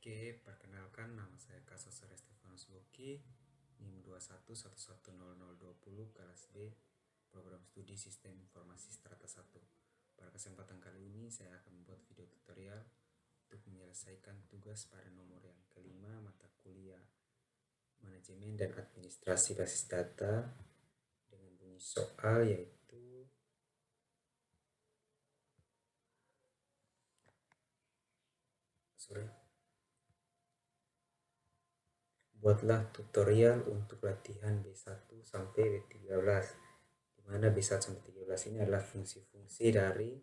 Oke, perkenalkan nama saya Kasosar Stefanus Boki, NIM 21110020 kelas B, program studi Sistem Informasi Strata 1. Pada kesempatan kali ini saya akan membuat video tutorial untuk menyelesaikan tugas pada nomor yang kelima mata kuliah Manajemen dan Administrasi Basis Data dengan bunyi soal yaitu buatlah tutorial untuk latihan B1 sampai B13, di mana B1 sampai 13 ini adalah fungsi-fungsi dari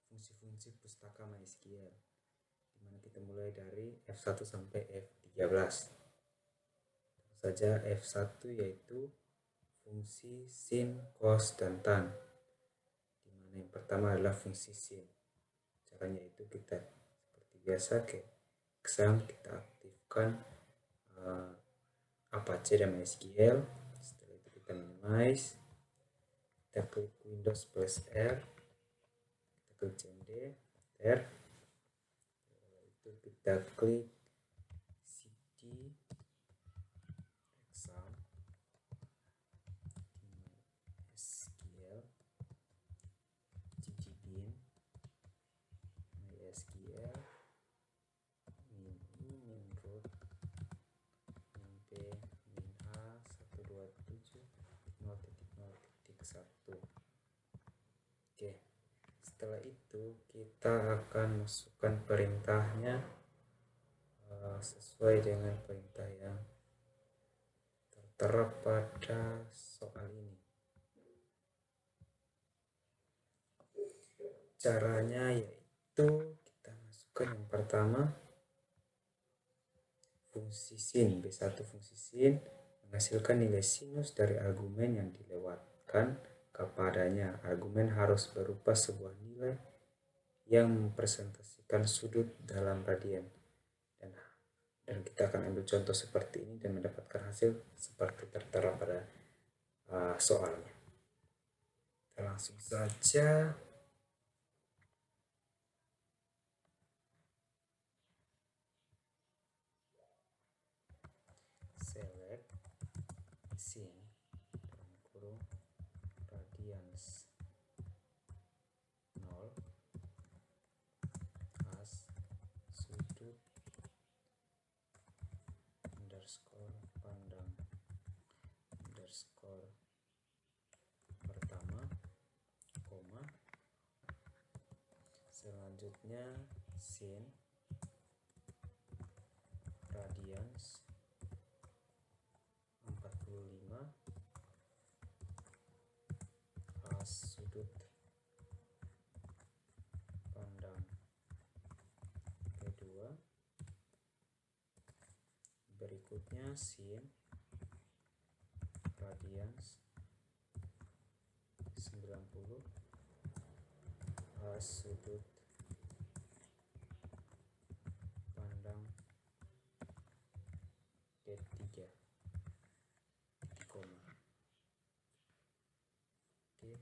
fungsi-fungsi pustaka MySQL, di mana kita mulai dari F1 sampai F13. Tentu saja F1 yaitu fungsi sin, cos, dan tan, di mana yang pertama adalah fungsi sin. Caranya itu kita seperti biasa ke exam, kita aktifkan Apache dan MySQL. Setelah itu kita minimize, kita klik Windows plus R, kita klik cmd, enter. Itu kita klik cd exam MySQL, ggbin MySQL, min root, min p, min a 127.0.0.1. Oke, setelah itu kita akan masukkan perintahnya sesuai dengan perintah yang tertera pada soal ini. Caranya yaitu kita masukkan yang pertama fungsi sin, B1 fungsi sin menghasilkan nilai sinus dari argumen yang dilewatkan kepadanya. Argumen harus berupa sebuah nilai yang mempresentasikan sudut dalam radian. Dan kita akan ambil contoh seperti ini dan mendapatkan hasil seperti tertera pada soalnya. Kita langsung saja select sin dalam kurung radians 0 as sudut underscore pandang underscore pertama, koma. Selanjutnya sin radians 45 as sudut pandang kedua. Berikutnya sin radians 90 as sudut pandang ketiga, koma. Oke,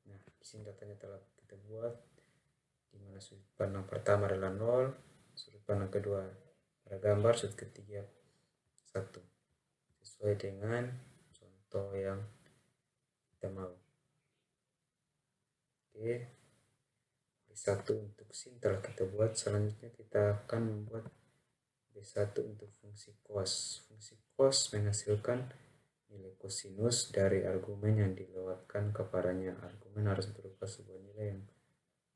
nah di sini datanya telah kita buat, di mana sudut pandang pertama adalah 0, sudut pandang kedua pada gambar, sudut ketiga 1, sesuai dengan contoh yang kita mau. Oke, B1 untuk sin telah kita buat. Selanjutnya kita akan membuat B1 untuk fungsi cos. Fungsi cos menghasilkan nilai kosinus dari argumen yang dilewatkan kepadanya. Argumen harus berupa sebuah nilai yang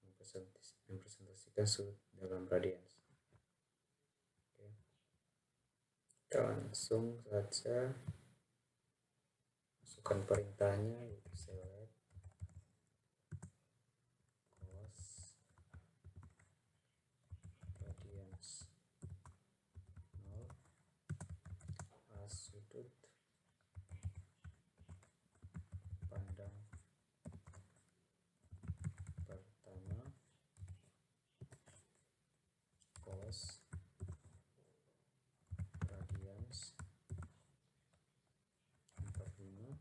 mempresentasikan sudut dalam radians. Oke, kita langsung saja masukkan perintahnya, yaitu select cos radians 0 as sudut pandang pertama, cos radians 45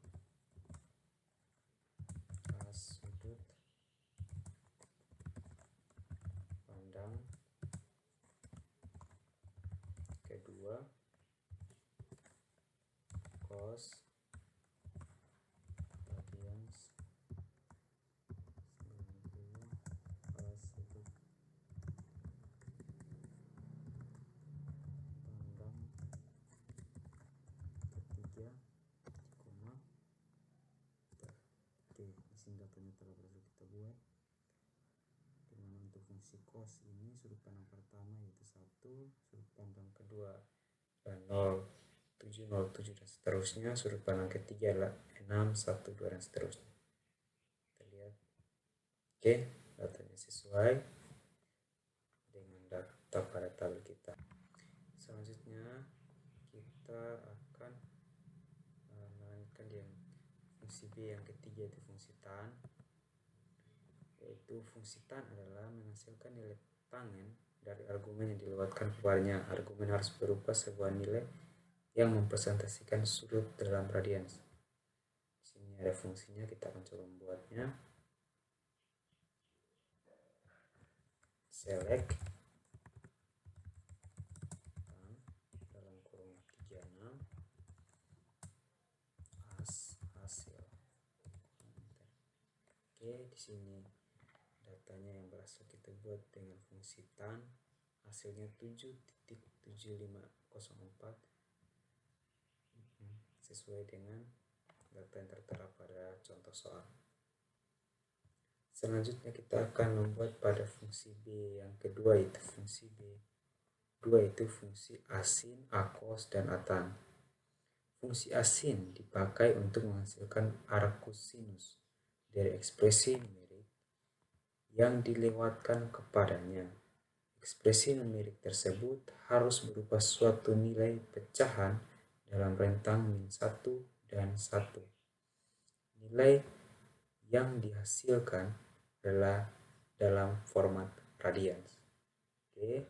cos radians 90 A sudut pandang ketiga, koma. Oke, di sini datanya telah berhasil kita buat. Dimana untuk fungsi cos ini sudut pandang pertama yaitu 1, sudut pandang kedua 0, 7, 0, 7 dan seterusnya. Sudut pandang ketiga adalah 6, 1, 2 dan seterusnya. Kita lihat. Oke, datanya sesuai dengan data pada tabel kita. Selanjutnya kita akan melanjutkan yang fungsi B yang ketiga, yaitu fungsi tan. Yaitu fungsi tan adalah menghasilkan nilai tangen dari argumen yang dilewatkan kepadanya. Argumen harus berupa sebuah nilai yang mempresentasikan sudut dalam radians. Di sini ada fungsinya, kita akan coba membuatnya. Select tan dalam kurung 36 as hasil. Oke, di sini datanya yang berhasil kita buat dengan fungsi tan, hasilnya 7.7504 sesuai dengan data yang tertera pada contoh soal. Selanjutnya kita akan membuat pada fungsi B yang kedua, yaitu fungsi B2, yaitu fungsi asin, akos, dan atan. Fungsi asin dipakai untuk menghasilkan arcus sinus dari ekspresi numerik yang dilewatkan kepadanya. Ekspresi numerik tersebut harus berupa suatu nilai pecahan dalam rentang min 1 dan 1. Nilai yang dihasilkan adalah dalam format radians. Oke,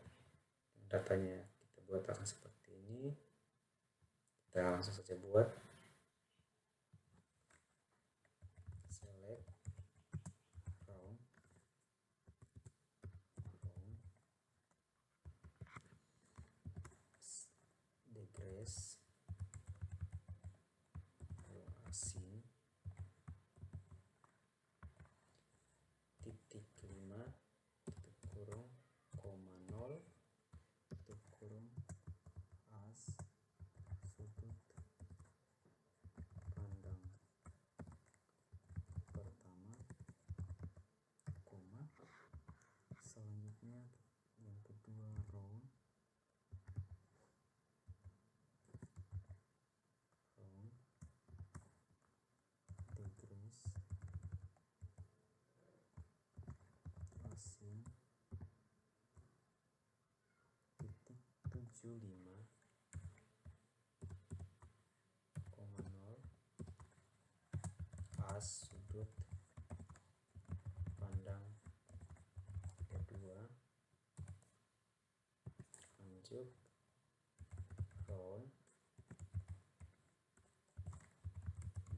datanya kita buat akan seperti ini. Kita langsung saja buat. Select round, degress, asin, titik 5, tutup kurung, koma 0, tutup kurung, as, sudut pandang pertama, koma. Selanjutnya yang kedua round, degress, asin, titik 75, koma 0, as, sudut pandang kedua, lanjut round,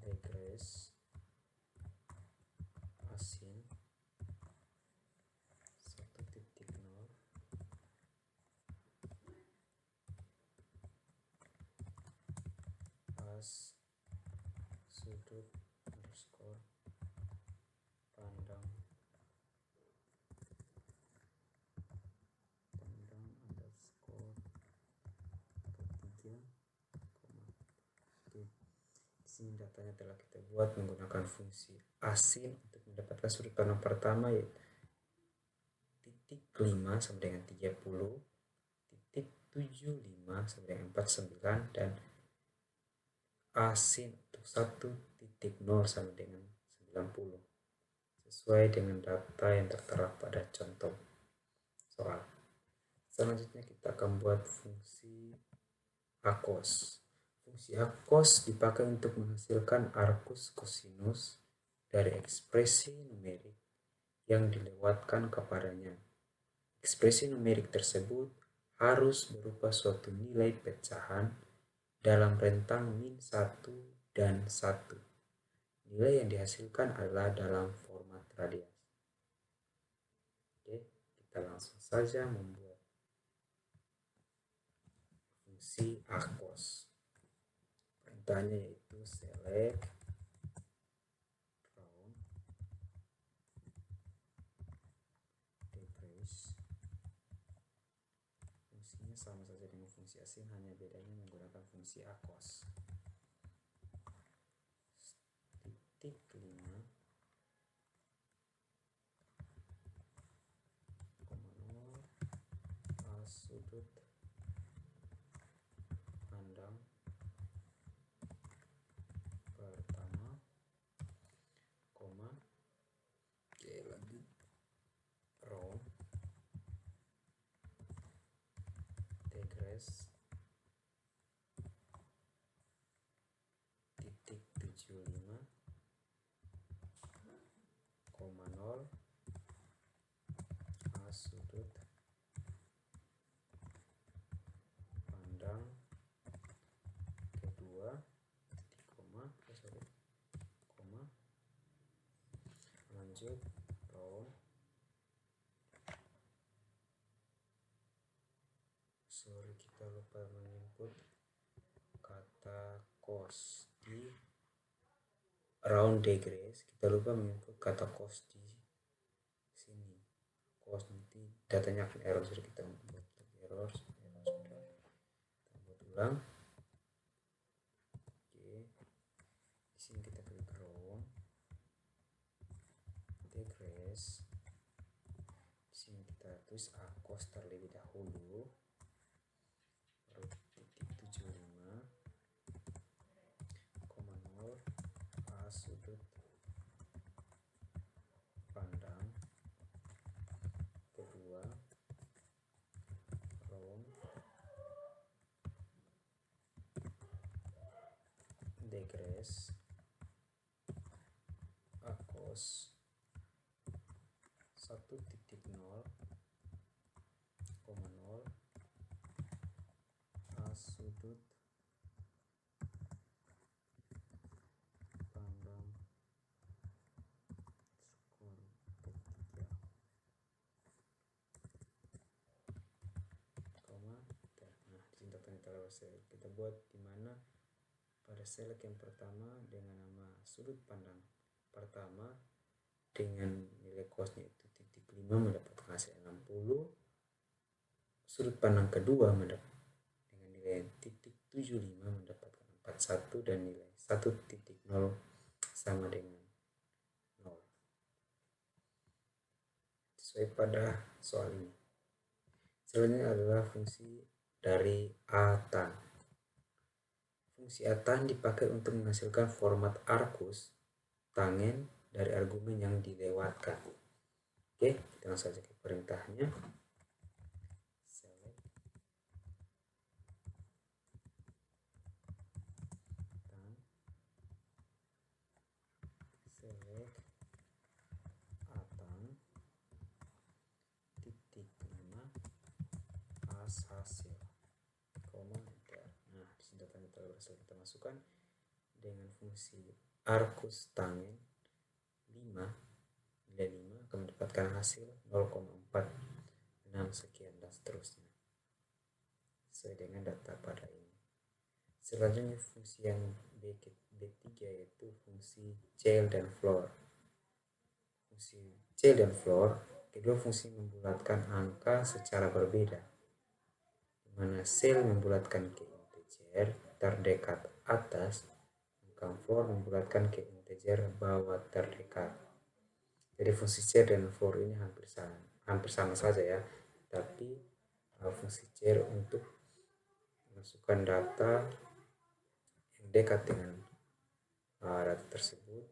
degress, asin 1.0, as, sudut underscore pandang underscore ketiga, koma. Oke, di sini datanya telah kita buat menggunakan fungsi asin untuk mendapatkan sudut pandang pertama, yaitu titik 5 sama dengan 30, titik 75 sama dengan 49, dan asin untuk 1.0 sama dengan 90 sesuai dengan data yang tertera pada contoh soal. Selanjutnya kita akan buat fungsi akos. Fungsi akos dipakai untuk menghasilkan arcus cosinus dari ekspresi numerik yang dilewatkan kepadanya. Ekspresi numerik tersebut harus berupa suatu nilai pecahan dalam rentang min 1 dan 1. Nilai yang dihasilkan adalah dalam format radians. Oke, kita langsung saja membuat fungsi akos. perintahnya yaitu select round decrease. Fungsinya sama saja dengan fungsi asing, hanya bedanya menggunakan fungsi acos. Titik 5 sudut pandang pertama, koma, lagi round decrease titik 75, koma 0 sudut pandang kedua, koma, lanjut round. Sorry, kita lupa menginput kata cos di round decrease. Kita lupa menginput kata cos di sini. Cos nanti datanya akan error, jadi kita buat error sudah. Kita buat ulang. Oke. Di sini kita klik round decrease. Di sini kita tulis acos terlebih dahulu. Baru titik 75, koma 0 sudut pandang kedua, round decrease acos 1.0, koma 0 sudut pandang skor ketiga, koma. Nah, di sini tanda kita buat di mana pada select yang pertama dengan nama sudut pandang pertama dengan nilai cosnya itu titik 5 mendapatkan hasil 60. Sudut pandang kedua dengan nilai titik 75 mendapatkan 41 dan nilai 1.0 sama dengan 0 sesuai pada soal ini. Selanjutnya adalah fungsi dari atan. Fungsi atan dipakai untuk menghasilkan format arcus tangen dari argumen yang dilewatkan. Oke, kita langsung saja ke perintahnya. Select atan titik 5 hasil, koma, enter. Nah, di sini datanya telah berhasil kita masukkan dengan fungsi arcus tangen 5, nilai 5 akan mendapatkan hasil 0,46 sekian dan seterusnya sesuai dengan data pada ini. Selanjutnya fungsi yang B3 yaitu fungsi child dan floor. Fungsi child dan floor, kedua fungsi membulatkan angka secara berbeda, di mana cell membulatkan ke integer terdekat atas, sedangkan floor membulatkan ke integer bawah terdekat. Jadi fungsi child dan floor ini hampir sama saja ya, tapi fungsi child untuk masukkan data yang dekat dengan data tersebut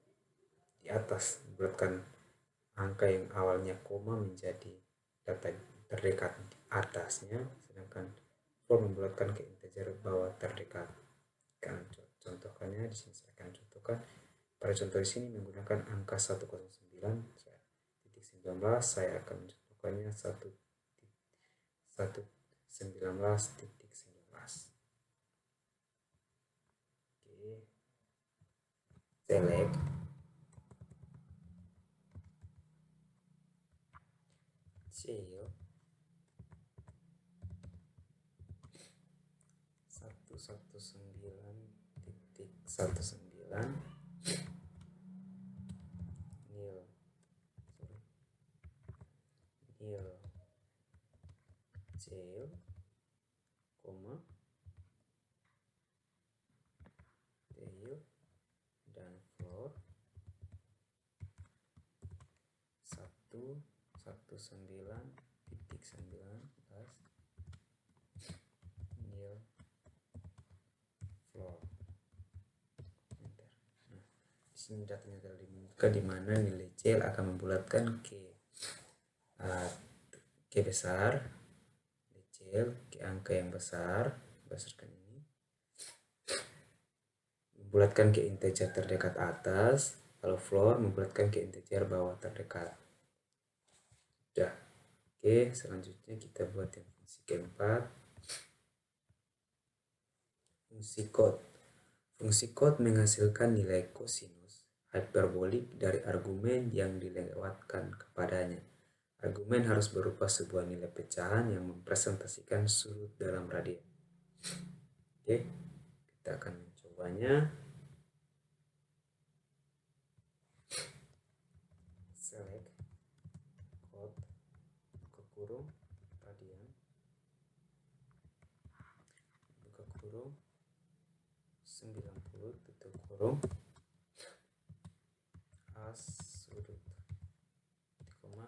di atas, membulatkan angka yang awalnya koma menjadi data terdekat di atasnya, sedangkan floor membulatkan ke integer bawah terdekat. Akan contohkannya di sini saya akan contohkan. Pada contoh di sini menggunakan angka 109.19, saya akan mencontohkannya 1.19.19. Oke. Select child 119.19 nil cell, tail dan floor 119.19 nil floor. Nah, di sini datanya telah dimunculkan di mana nilai cell akan membulatkan K besar, cell ke angka yang besar berdasarkan ini, membulatkan ke integer terdekat atas, kalau floor membulatkan ke integer bawah terdekat. Sudah. Oke, selanjutnya kita buat yang fungsi keempat, fungsi cot. Fungsi cot menghasilkan nilai kosinus hiperbolik dari argumen yang dilewatkan kepadanya. Argumen harus berupa sebuah nilai pecahan yang mempresentasikan sudut dalam radian. Oke, kita akan mencobanya. Select cot, buka kurung, radian, buka kurung, 90, tutup kurung, as sudut, koma,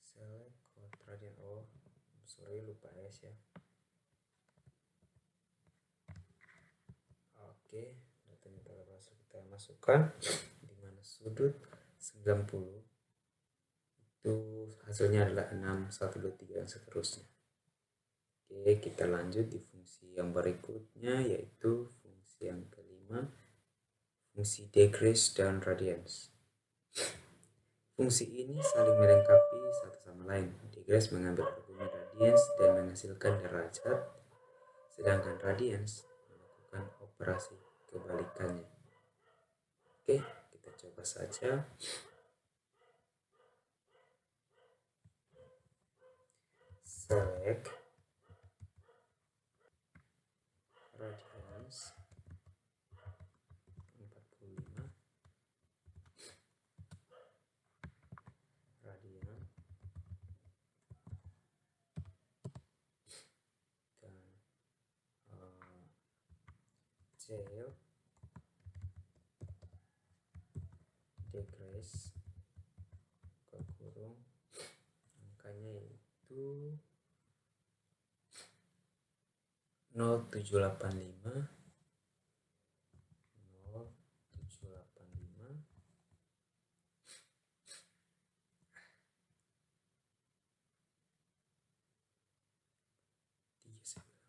select cot radian. Oh, sorry, lupa S ya. Oke, datanya telah berhasil kita masukkan, di mana sudut 90 itu hasilnya adalah 6, 1, 2, 3 dan seterusnya. Oke, kita lanjut di fungsi yang berikutnya, yaitu fungsi yang kelima, fungsi decrease dan radians. Fungsi ini saling melengkapi satu sama lain. Decrease mengambil argumen radians dan menghasilkan derajat, sedangkan radians melakukan operasi kebalikannya. Oke, kita coba saja. Select radians 45, radian dan cell decrease, buka kurung, angkanya yaitu 0785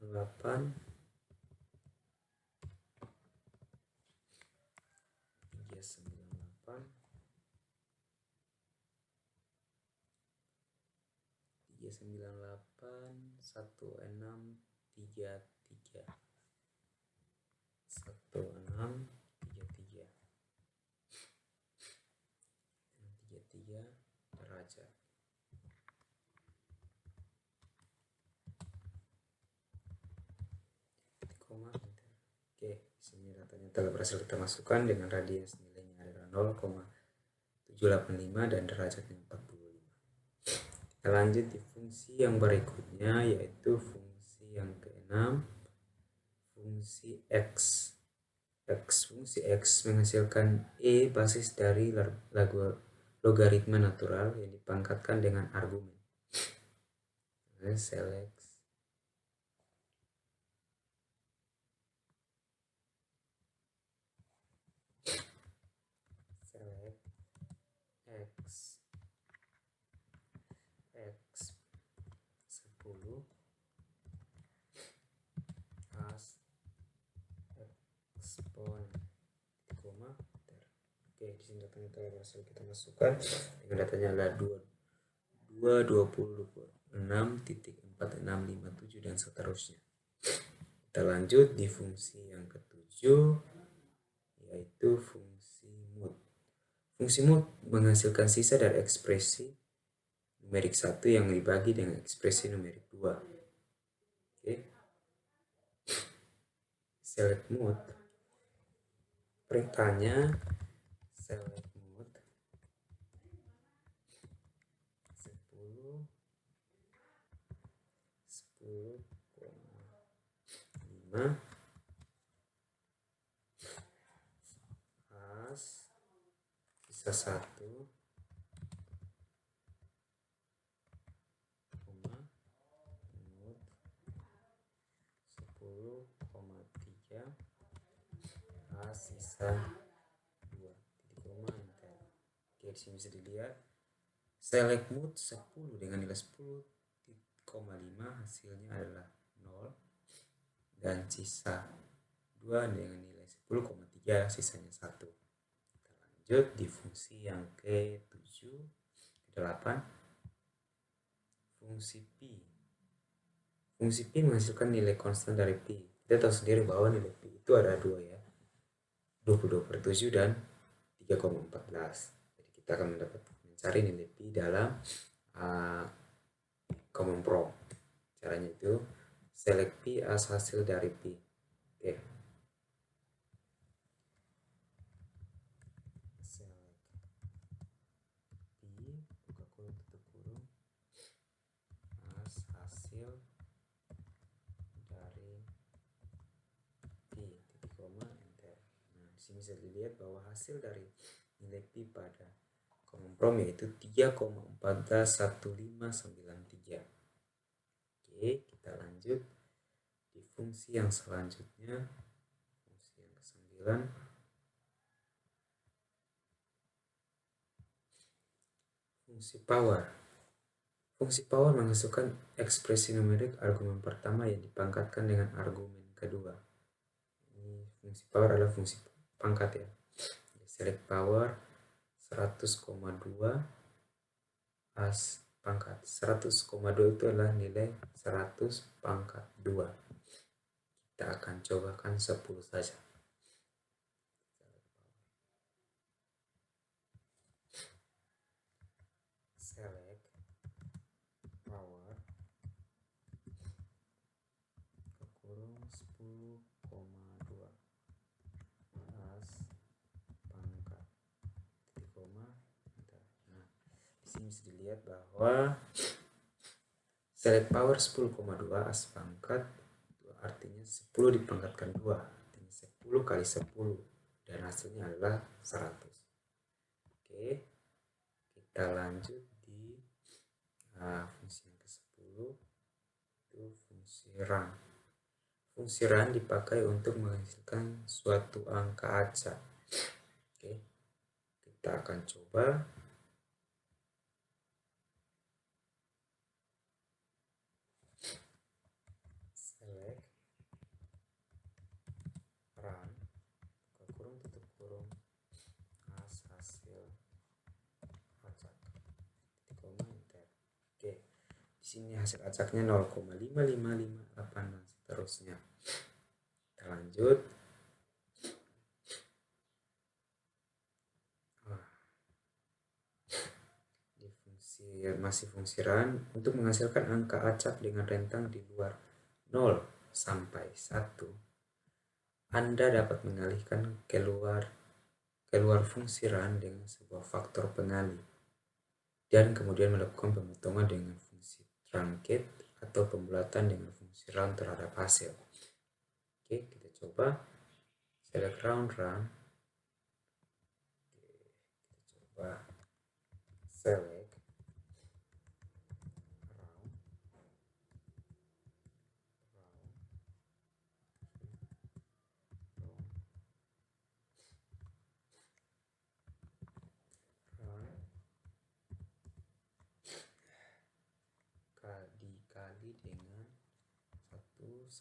398 398 1633 1633 derajat. Koma, enter. Oke, di sini datanya telah berhasil kita masukkan dengan radians nilainya adalah 0,785 dan derajatnya 45. Kita lanjut di fungsi yang berikutnya, yaitu fungsi yang keenam, fungsi x. Fungsi x menghasilkan e basis dari logaritma natural yang dipangkatkan dengan argumen. Select x 10 as expon, koma, enter. Oke, di sini datanya telah berhasil kita masukkan dengan datanya adalah 2,20,6,4657 dan seterusnya. Kita lanjut di fungsi yang ketujuh, yaitu fungsi mood. Fungsi mood menghasilkan sisa dari ekspresi numerik 1 yang dibagi dengan ekspresi numerik 2. Oke. select mode, perintahnya select mode 10 10,5 as sisa 1 koma mode 10,3 as sisa 2 titik koma enter. Oke, di sini bisa dilihat select mode 10 dengan nilai 10,5 hasilnya adalah 0 dan sisa 2 dengan nilai 10,3 sisanya 1. Kita lanjut di fungsi yang ke-7 ke-8, fungsi pi. Fungsi pi menghasilkan nilai konstan dari pi. Kita tahu sendiri bahwa nilai pi itu ada 2 ya, 22/7 dan 3,14. Jadi kita akan mencari nilai pi dalam common prompt. Caranya itu select pi as hasil dari pi. Oke. Select pi buka kurung tutup kurung as hasil dari pi titik koma enter. Nah, di sini bisa dilihat bahwa hasil dari nilai pi pada common prompt yaitu 3,141593. Oke, kita lanjut di fungsi yang selanjutnya, fungsi yang ke-9, fungsi power. Fungsi power menghasilkan ekspresi numerik argumen pertama yang dipangkatkan dengan argumen kedua. Ini fungsi power adalah fungsi pangkat ya. Select power 100,2 as pangkat 100,2 itu adalah nilai 100 pangkat 2. Kita akan cobakan 10 saja. Select power ke kurung 10,2 as pangkat titik koma enter. Nah, di sini bisa dilihat bahwa select power 10,2 as pangkat artinya 10 dipangkatkan 2, artinya 10 kali 10 dan hasilnya adalah 100. Oke, kita lanjut di fungsi yang ke-10, itu fungsi run. Fungsi run dipakai untuk menghasilkan suatu angka acak. Oke, kita akan coba. Select run buka kurung tutup kurung as hasil acak titik koma enter. Oke, di sini hasil acaknya 0,5558 dan seterusnya. Kita lanjut. Di masih fungsi run untuk menghasilkan angka acak dengan rentang di luar 0 sampai 1. Anda dapat mengalihkan keluar fungsi run dengan sebuah faktor pengalih dan kemudian melakukan pemotongan dengan fungsi truncate atau pembulatan dengan fungsi round terhadap hasil. Oke, kita coba select round run. Oke, kita coba select round dikali dengan 1123,0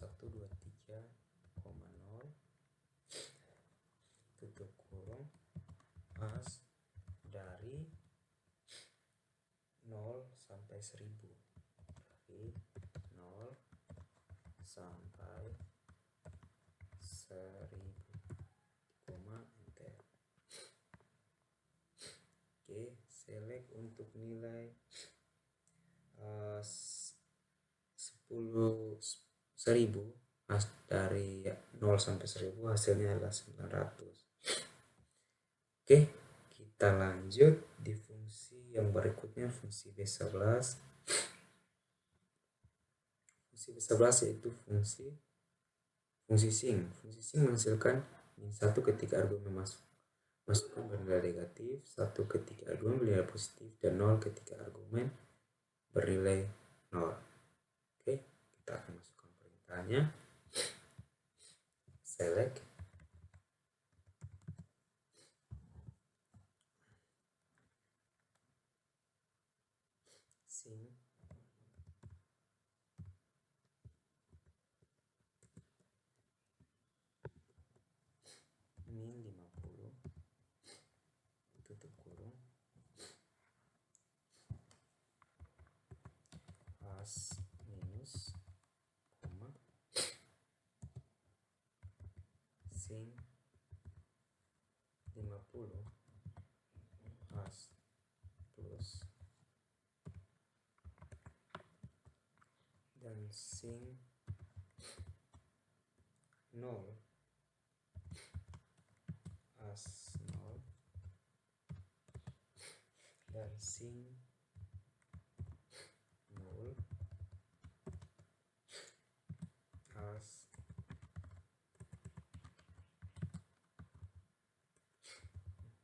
tutup kurung as dari 0 sampai 1000, dari 0 sampai 1000, koma enter. Oke, select untuk nilai 10.000 dari 0 sampai 1000 hasilnya adalah 900. Oke, kita lanjut di fungsi yang berikutnya, fungsi B11. Fungsi B11 yaitu fungsi sing. Fungsi sing menghasilkan min 1 ketika argumen masukkan bernilai negatif, 1 ketika argumen bernilai positif, dan 0 ketika argumen bernilai 0. Oke, kita akan masukkan perintahnya. Select sing min 50 tutup kurung plus minus koma sing 50 plus plus dan sing 0 plus 0 dan sing 0 plus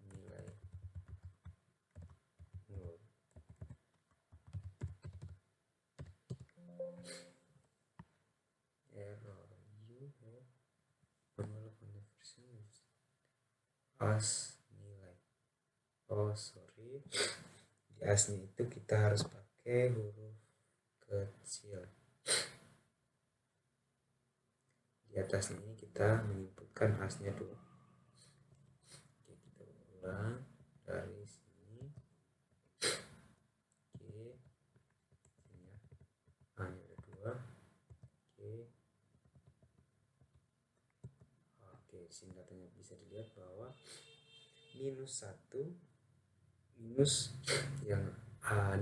nilai 0. Error, you have manual conversion as nilai. Oh sorry, di asnya itu kita harus pakai huruf kecil. Di atasnya ini kita menginputkan asnya dulu. Oke, kita ulang dari sini. Oke, sini ya. Ini ada 2. Oke, sini datanya bisa dilihat bahwa minus 1 minus yang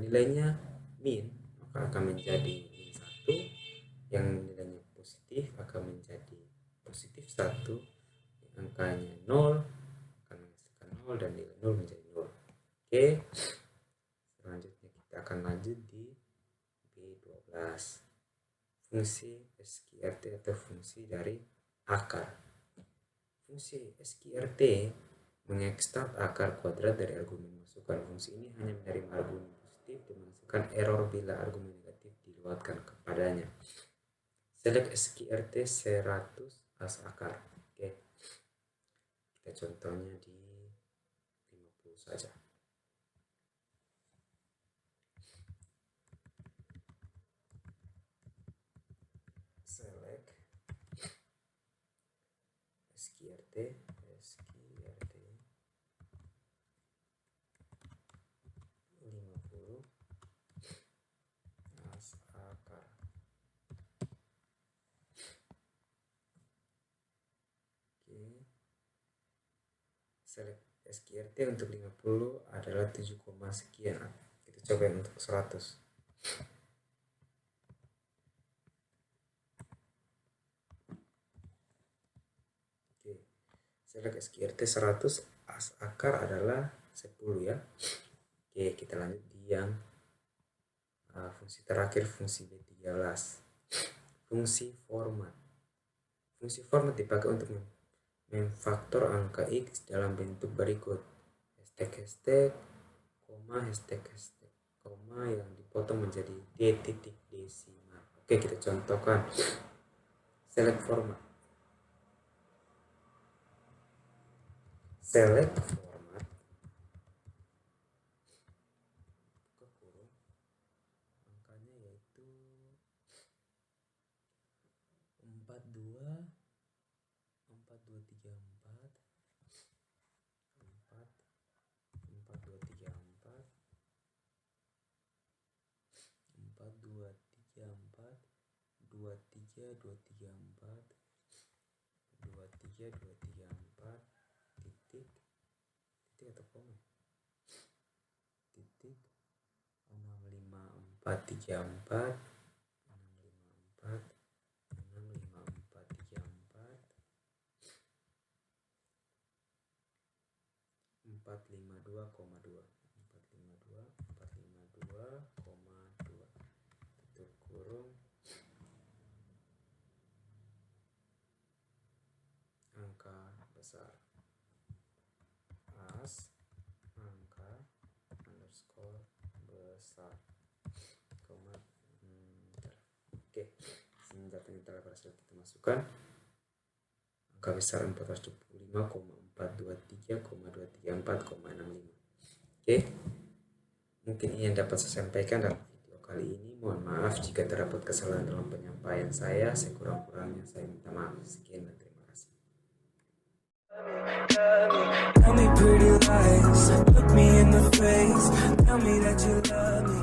nilainya min, maka akan menjadi min 1, yang nilainya positif akan menjadi positif 1, angkanya 0 akan menghasilkan 0 dan nilai 0 menjadi 0. Oke, selanjutnya kita akan lanjut di B12, fungsi SQRT atau fungsi dari akar. Fungsi SQRT mengekstrak akar kuadrat dari argumen masukan. Fungsi ini hanya menerima argumen positif dan menghasilkan error bila argumen negatif diluatkan kepadanya. Select SQRT 100 as akar. Oke, kita contohnya di 50 saja. Select SQRT 50 as akar. Oke, select SQRT untuk 50 adalah 7, sekian. Kita coba yang untuk 100. Oke, select SQRT 100 as akar adalah 10 ya. Oke, kita lanjut di yang fungsi terakhir, fungsi B13. Fungsi format. Fungsi format dipakai untuk memfaktor angka X dalam bentuk berikut: hashtag, koma, hashtag, koma yang dipotong menjadi D titik desimal. Oke, kita contohkan. Select format. Select format. Buka kurung. Angkanya yaitu 42, 4234, 4234, 4234, 23234, 23234, titik atau koma, titik 65434, 654, 654, 452,2 tutup kurung angka besar as angka underscore besar koma oke. Data yang telah berhasil kita masukkan angka besar 425,423,234,65. Oke, mungkin ini yang dapat saya sampaikan dalam video kali ini. Mohon maaf jika terdapat kesalahan dalam penyampaian saya. Sekurang-kurangnya saya minta maaf. Sekian dan terima kasih. Tell me pretty lies, look me in the face, tell me that you love me.